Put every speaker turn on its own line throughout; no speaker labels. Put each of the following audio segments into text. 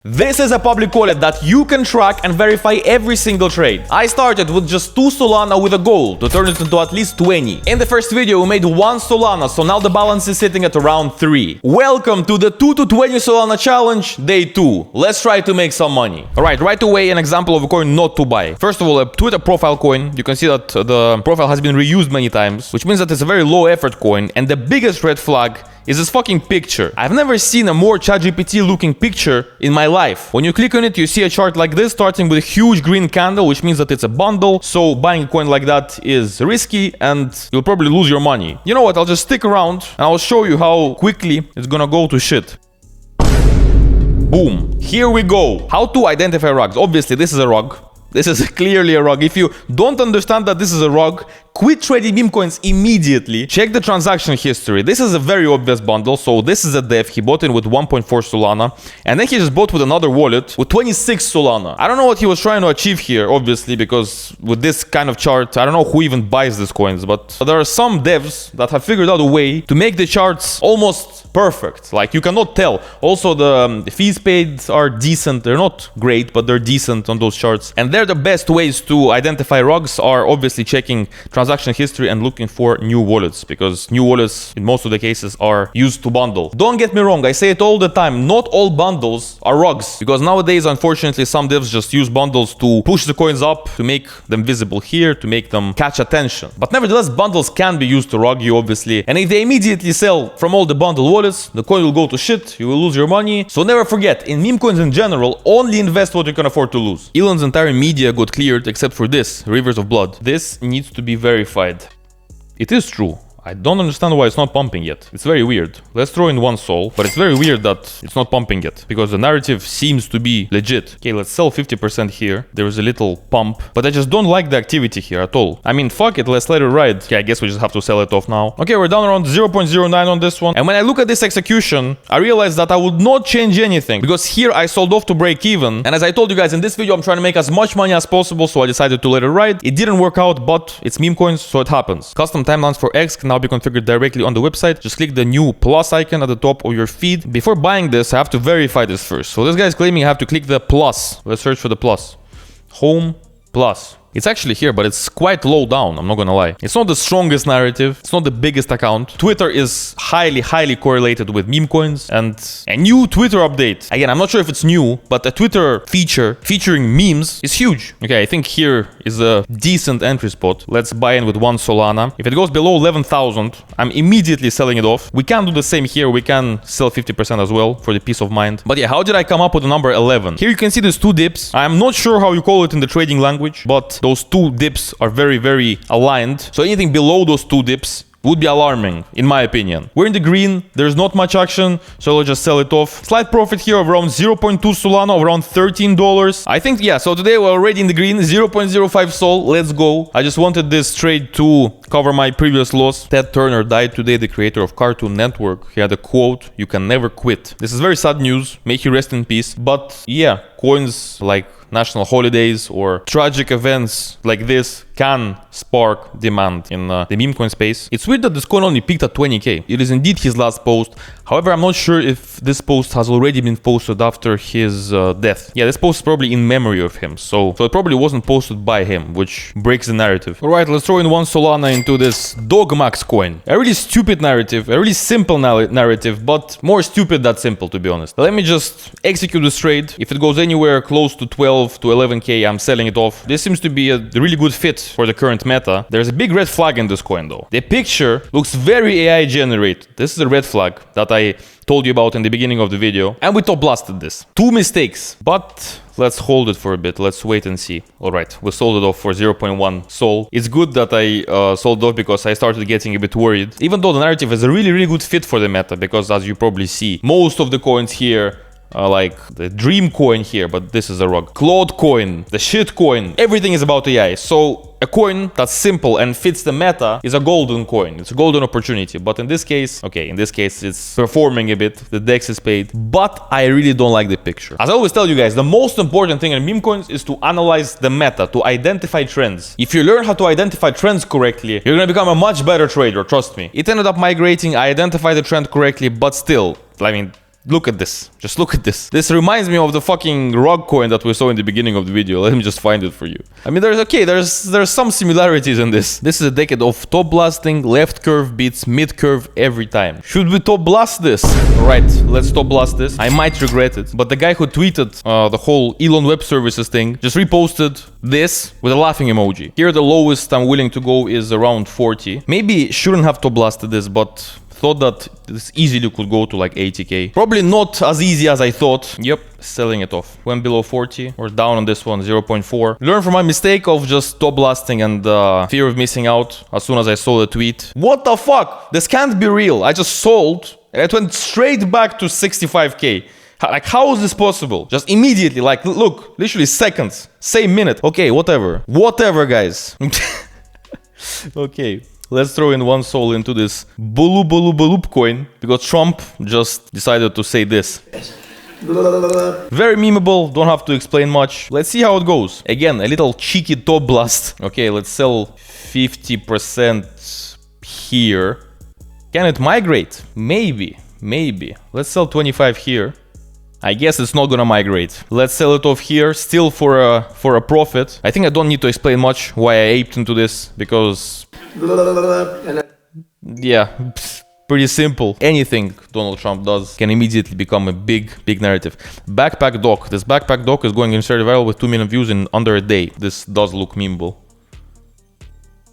This is a public wallet that you can track and verify every single trade. I started with just 2 Solana with a goal to turn it into at least 20. In the first video we made 1 Solana, so now the balance is sitting at around 3. Welcome to the 2 to 20 Solana challenge, day 2. Let's try to make some money. Alright, right away an example of a coin not to buy. First of all, a Twitter profile coin. You can see that the profile has been reused many times, which means that it's a very low effort coin, and the biggest red flag is this fucking picture. I've never seen a more ChatGPT looking picture in my life. When you click on it, you see a chart like this starting with a huge green candle, which means that it's a bundle. So buying a coin like that is risky and you'll probably lose your money. You know what? I'll just stick around and I'll show you how quickly it's gonna go to shit. Boom. Here we go. How to identify rugs. Obviously, this is a rug. This is clearly a rug. If you don't understand that this is a rug, quit trading Memecoins immediately. Check the transaction history. This is a very obvious bundle. So this is a dev. He bought in with 1.4 Solana. And then he just bought with another wallet with 26 Solana. I don't know what he was trying to achieve here, obviously, because with this kind of chart, I don't know who even buys these coins. But there are some devs that have figured out a way to make the charts almost perfect. Like, you cannot tell. Also, the fees paid are decent. They're not great, but they're decent on those charts. And they're the best ways to identify rugs are obviously checking transaction history and looking for new wallets, because new wallets in most of the cases are used to bundle. Don't get me wrong, I say it all the time, not all bundles are rugs, because nowadays unfortunately some devs just use bundles to push the coins up, to make them visible here, to make them catch attention. But nevertheless, bundles can be used to rug you, obviously, and if they immediately sell from all the bundle wallets, the coin will go to shit, you will lose your money. So never forget, in meme coins in general, only invest what you can afford to lose. Elon's entire media got cleared except for this, Rivers of Blood. This needs to be verified. It is true. I don't understand why it's not pumping yet. It's very weird. Let's throw in 1 sol, but it's very weird that it's not pumping yet, because the narrative seems to be legit. Okay, let's sell 50% here. There is a little pump, but I just don't like the activity here at all. I mean, fuck it, let's let it ride. Okay, I guess we just have to sell it off now. Okay, we're down around 0.09 on this one. And when I look at this execution, I realize that I would not change anything, because here I sold off to break even. And as I told you guys in this video, I'm trying to make as much money as possible, so I decided to let it ride. It didn't work out, but it's meme coins, so it happens. Custom timelines for X can now be configured directly on the website. Just click the new plus icon at the top of your feed. Before buying this, I have to verify this first. So this guy is claiming I have to click the plus. Let's search for the plus. Home plus. It's actually here, but it's quite low down, I'm not gonna lie. It's not the strongest narrative, it's not the biggest account. Twitter is highly correlated with meme coins, and a new Twitter update. Again, I'm not sure if it's new, but a Twitter feature featuring memes is huge. Okay, I think here is a decent entry spot. Let's buy in with 1 Solana. If it goes below 11,000, I'm immediately selling it off. We can do the same here, we can sell 50% as well for the peace of mind. But yeah, how did I come up with the number 11? Here you can see these 2 dips. I'm not sure how you call it in the trading language, but those 2 dips are very aligned. So anything below those 2 dips would be alarming, in my opinion. We're in the green, there's not much action, so I'll just sell it off. Slight profit here of around 0.2 Solana, of around $13. I think, yeah, so today we're already in the green, 0.05 Sol, let's go. I just wanted this trade to cover my previous loss. Ted Turner died today, the creator of Cartoon Network. He had a quote, "You can never quit." This is very sad news, may he rest in peace. But yeah, coins like national holidays or tragic events like this can spark demand in the meme coin space. It's weird that this coin only peaked at 20k. It is indeed his last post. However, I'm not sure if this post has already been posted after his death. Yeah, this post is probably in memory of him, so it probably wasn't posted by him, which breaks the narrative. Alright, let's throw in 1 Solana into this Dogmax coin. A really stupid narrative, a really simple narrative, but more stupid than simple, to be honest. Let me just execute this trade. If it goes anywhere close to 12 to 11k, I'm selling it off. This seems to be a really good fit for the current meta. There's a big red flag in this coin though. The picture looks very AI generated. This is a red flag that I told you about in the beginning of the video, and we top blasted this. 2 mistakes, but let's hold it for a bit. Let's wait and see. All right, we sold it off for 0.1 Sol. It's good that I sold off, because I started getting a bit worried, even though the narrative is a really good fit for the meta, because as you probably see, most of the coins here like the dream coin here, but this is a rug. Claude coin, the shit coin, everything is about AI. So a coin that's simple and fits the meta is a golden coin. It's a golden opportunity. But in this case, okay, in this case, it's performing a bit. The DEX is paid, but I really don't like the picture. As I always tell you guys, the most important thing in meme coins is to analyze the meta, to identify trends. If you learn how to identify trends correctly, you're gonna become a much better trader, trust me. It ended up migrating, I identified the trend correctly, but still, I mean, Look at this. Just look at this. This reminds me of the fucking rug coin that we saw in the beginning of the video. Let me just find it for you. I mean, there's some similarities in this. This is a decade of top blasting. Left curve beats mid curve every time. Should we top blast this? Right, let's top blast this. I might regret it, but the guy who tweeted the whole Elon Web Services thing just reposted this with a laughing emoji. Here the lowest I'm willing to go is around 40. Maybe shouldn't have top blasted this, but thought that this easily could go to like 80k. Probably not as easy as I thought. Yep, selling it off. Went below 40 or down on this one, 0.4. Learn from my mistake of just top blasting and fear of missing out as soon as I saw the tweet. What the fuck? This can't be real. I just sold and it went straight back to 65k. Like, how is this possible? Just immediately, like, look, literally seconds, same minute. Okay, whatever. Whatever, guys. Okay. Let's throw in one soul into this Baloop coin because Trump just decided to say this. Very memeable, don't have to explain much. Let's see how it goes. Again, a little cheeky top blast. Okay, let's sell 50% here. Can it migrate? Maybe. Let's sell 25 here. I guess it's not gonna migrate. Let's sell it off here, still for a profit. I think I don't need to explain much why I aped into this, because yeah, pretty simple. Anything Donald Trump does can immediately become a big narrative. Backpack doc. This backpack doc is going insert viral with 2 million views in under a day. This does look memeable.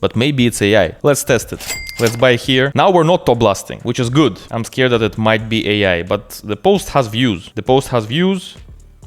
But maybe it's AI. Let's test it. Let's buy here. Now we're not top blasting, which is good. I'm scared that it might be AI, but the post has views.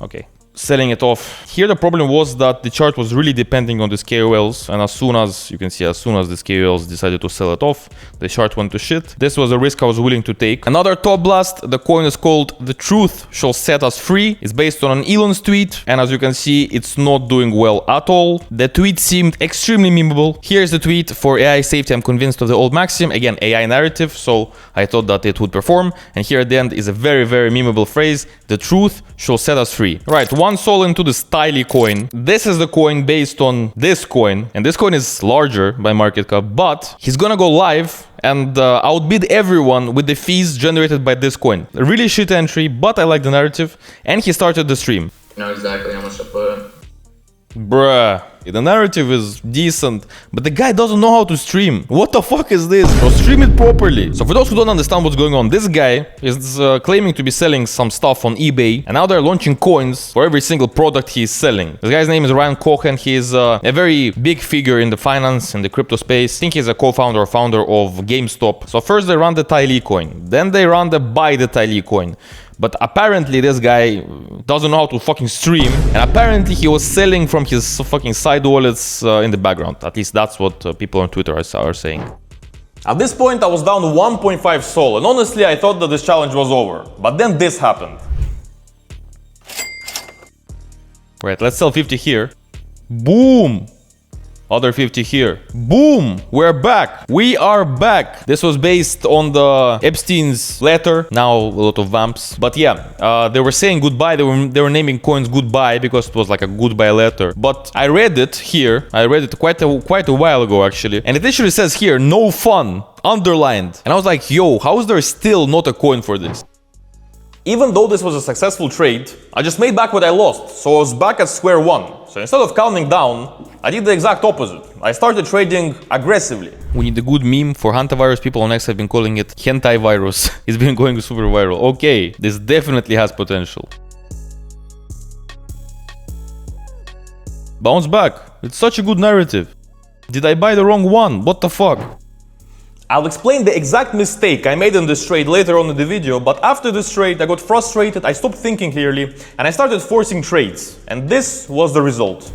Okay. Selling it off. Here the problem was that the chart was really depending on these KOLs, and as soon as, you can see, as soon as these KOLs decided to sell it off, the chart went to shit. This was a risk I was willing to take. Another top blast, the coin is called The Truth Shall Set Us Free. It's based on an Elon's tweet, and as you can see, it's not doing well at all. The tweet seemed extremely memeable. Here's the tweet: for AI safety, I'm convinced of the old maxim. Again, AI narrative, so I thought that it would perform. And here at the end is a very memeable phrase: the truth shall set us free. Right, one soul into the Styly coin. This is the coin based on this coin, and this coin is larger by market cap, but he's gonna go live and outbid everyone with the fees generated by this coin. A really shit entry, but I like the narrative, and he started the stream.
You know exactly how much to put.
Bruh. The narrative is decent, but the guy doesn't know how to stream. What the fuck is this? Bro, stream it properly. So for those who don't understand what's going on, this guy is claiming to be selling some stuff on eBay, and now they're launching coins for every single product he's selling. This guy's name is Ryan Cohen. He's a very big figure in the finance and the crypto space. I think he's a co-founder or founder of GameStop. So first they run the Tylee coin, then they run the buy the Tylee coin. But apparently this guy doesn't know how to fucking stream, and apparently he was selling from his fucking side wallets in the background. At least that's what people on Twitter are saying. At this point I was down 1.5 SOL, and honestly I thought that this challenge was over. But then this happened. Right, let's sell 50 here. Boom! Other 50 here. Boom! We're back. We are back. This was based on the Epstein's letter. Now a lot of vamps. But yeah, they were saying goodbye. They were naming coins goodbye because it was like a goodbye letter. But I read it here. I read it quite a while ago actually. And it literally says here, no fun, underlined. And I was like, yo, how is there still not a coin for this? Even though this was a successful trade, I just made back what I lost. So I was back at square one. So instead of counting down, I did the exact opposite. I started trading aggressively. We need a good meme for hantavirus. People on X have been calling it hentai virus. It's been going super viral. Okay, this definitely has potential. Bounce back. It's such a good narrative. Did I buy the wrong one? What the fuck? I'll explain the exact mistake I made in this trade later on in the video, but after this trade I got frustrated, I stopped thinking clearly, and I started forcing trades. And this was the result.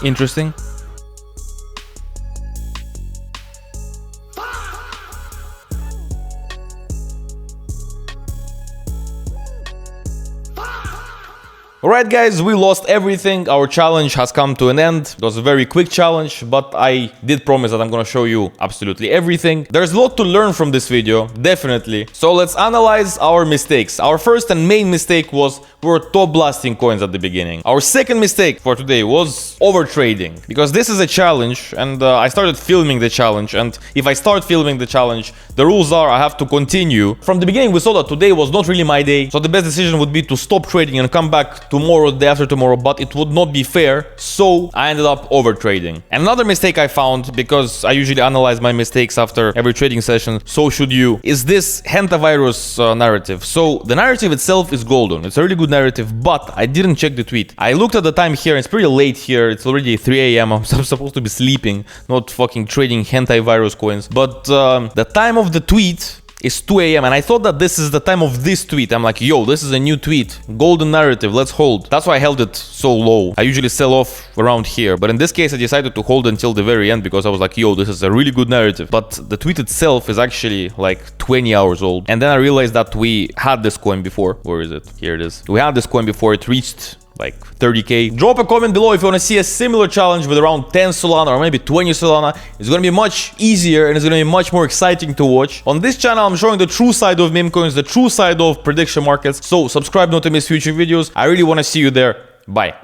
Interesting. Alright guys, we lost everything. Our challenge has come to an end. It was a very quick challenge, but I did promise that I'm gonna show you absolutely everything. There's a lot to learn from this video, definitely. So let's analyze our mistakes. Our first and main mistake was we were top blasting coins at the beginning. Our second mistake for today was overtrading, because this is a challenge and I started filming the challenge, and if I start filming the challenge, the rules are I have to continue. From the beginning we saw that today was not really my day, so the best decision would be to stop trading and come back tomorrow, the day after tomorrow, but it would not be fair, so I ended up overtrading. Another mistake I found, because I usually analyze my mistakes after every trading session, so should you, is this hantavirus narrative. So the narrative itself is golden, it's a really good narrative, but I didn't check the tweet. I looked at the time here, it's pretty late here, it's already 3 AM, I'm supposed to be sleeping, not fucking trading hantavirus coins, but the time of the tweet is 2 AM and I thought that this is the time of this tweet. I'm like, yo, this is a new tweet, golden narrative, let's hold. That's why I held it so low. I usually sell off around here, but in this case I decided to hold until the very end because I was like, yo, this is a really good narrative. But the tweet itself is actually like 20 hours old, and then I realized that we had this coin before. Where is it? Here it is. We had this coin before. It reached like 30k. Drop a comment below if you want to see a similar challenge with around 10 Solana or maybe 20 Solana. It's going to be much easier and it's going to be much more exciting to watch. On this channel, I'm showing the true side of meme coins, the true side of prediction markets. So subscribe not to miss future videos. I really want to see you there. Bye.